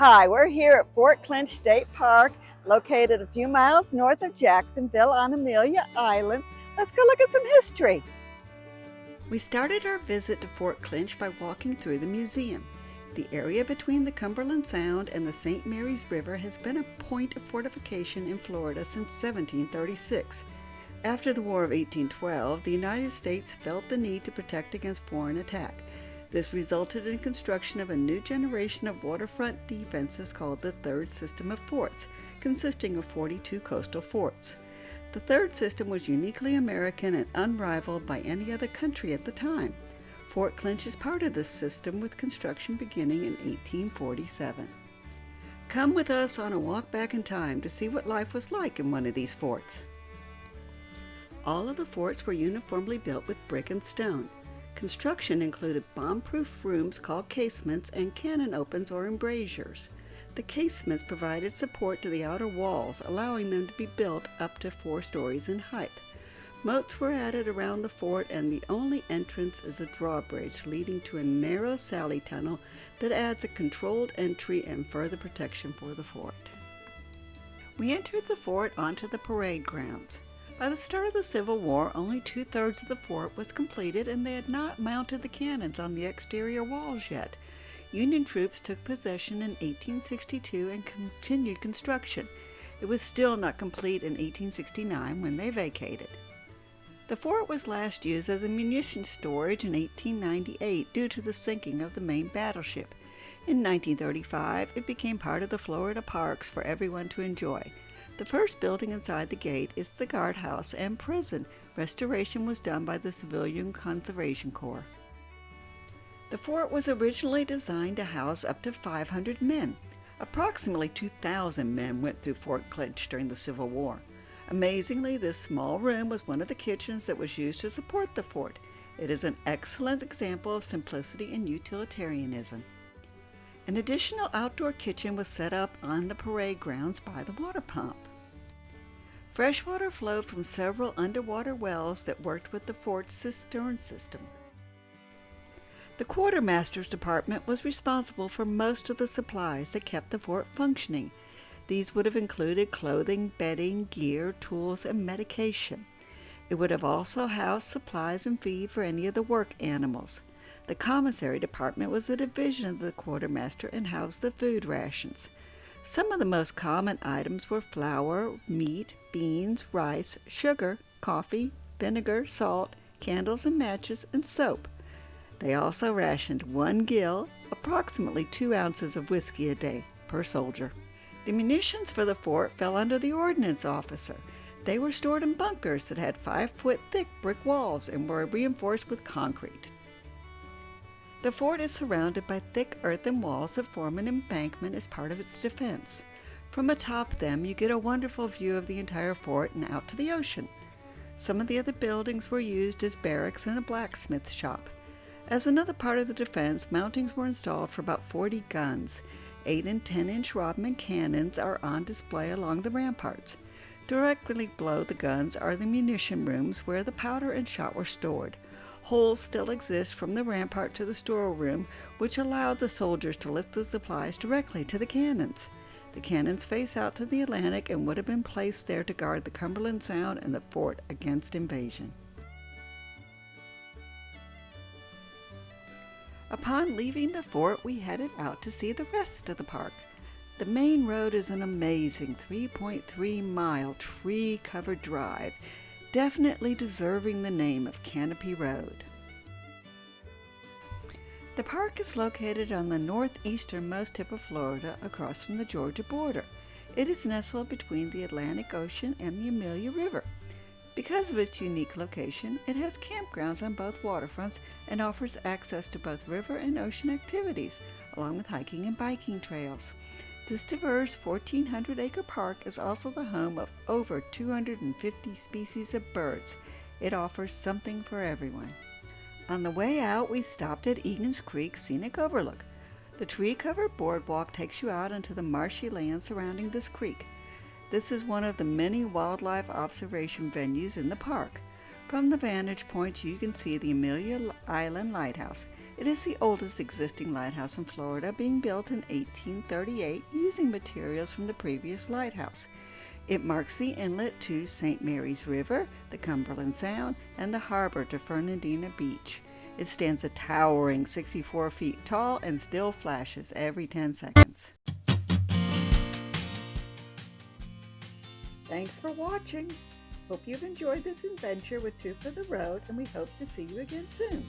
Hi, we're here at Fort Clinch State Park, located a few miles north of Jacksonville on Amelia Island. Let's go look at some history. We started our visit to Fort Clinch by walking through the museum. The area between the Cumberland Sound and the St. Mary's River has been a point of fortification in Florida since 1736. After the War of 1812, the United States felt the need to protect against foreign attack. This resulted in construction of a new generation of waterfront defenses called the Third System of Forts, consisting of 42 coastal forts. The third system was uniquely American and unrivaled by any other country at the time. Fort Clinch is part of this system, with construction beginning in 1847. Come with us on a walk back in time to see what life was like in one of these forts. All of the forts were uniformly built with brick and stone. Construction included bomb-proof rooms called casements and cannon opens or embrasures. The casements provided support to the outer walls, allowing them to be built up to 4 stories in height. Moats were added around the fort, and the only entrance is a drawbridge leading to a narrow sally tunnel that adds a controlled entry and further protection for the fort. We entered the fort onto the parade grounds. By the start of the Civil War, only 2/3 of the fort was completed, and they had not mounted the cannons on the exterior walls yet. Union troops took possession in 1862 and continued construction. It was still not complete in 1869 when they vacated. The fort was last used as a munitions storage in 1898 due to the sinking of the main battleship. In 1935, it became part of the Florida parks for everyone to enjoy. The first building inside the gate is the guardhouse and prison. Restoration was done by the Civilian Conservation Corps. The fort was originally designed to house up to 500 men. Approximately 2,000 men went through Fort Clinch during the Civil War. Amazingly, this small room was one of the kitchens that was used to support the fort. It is an excellent example of simplicity and utilitarianism. An additional outdoor kitchen was set up on the parade grounds by the water pump. Fresh water flowed from several underwater wells that worked with the fort's cistern system. The Quartermaster's department was responsible for most of the supplies that kept the fort functioning. These would have included clothing, bedding, gear, tools, and medication. It would have also housed supplies and feed for any of the work animals. The commissary department was a division of the quartermaster and housed the food rations. Some of the most common items were flour, meat, beans, rice, sugar, coffee, vinegar, salt, candles and matches, and soap. They also rationed 1 gill, approximately 2 ounces of whiskey a day, per soldier. The munitions for the fort fell under the ordnance officer. They were stored in bunkers that had 5-foot thick brick walls and were reinforced with concrete. The fort is surrounded by thick earthen walls that form an embankment as part of its defense. From atop them, you get a wonderful view of the entire fort and out to the ocean. Some of the other buildings were used as barracks and a blacksmith shop. As another part of the defense, mountings were installed for about 40 guns. 8- and 10-inch Rodman cannons are on display along the ramparts. Directly below the guns are the munition rooms where the powder and shot were stored. Holes still exist from the rampart to the storeroom, which allowed the soldiers to lift the supplies directly to the cannons. The cannons face out to the Atlantic and would have been placed there to guard the Cumberland Sound and the fort against invasion. Upon leaving the fort, we headed out to see the rest of the park. The main road is an amazing 3.3-mile tree-covered drive, definitely deserving the name of Canopy Road. The park is located on the northeasternmost tip of Florida, across from the Georgia border. It is nestled between the Atlantic Ocean and the Amelia River. Because of its unique location, it has campgrounds on both waterfronts and offers access to both river and ocean activities, along with hiking and biking trails. This diverse 1,400-acre park is also the home of over 250 species of birds. It offers something for everyone. On the way out, we stopped at Egan's Creek Scenic Overlook. The tree-covered boardwalk takes you out into the marshy land surrounding this creek. This is one of the many wildlife observation venues in the park. From the vantage point, you can see the Amelia Island Lighthouse. It is the oldest existing lighthouse in Florida, being built in 1838 using materials from the previous lighthouse. It marks the inlet to St. Mary's River, the Cumberland Sound, and the harbor to Fernandina Beach. It stands a towering 64 feet tall and still flashes every 10 seconds. Thanks for watching. Hope you've enjoyed this adventure with Two for the Road, and we hope to see you again soon.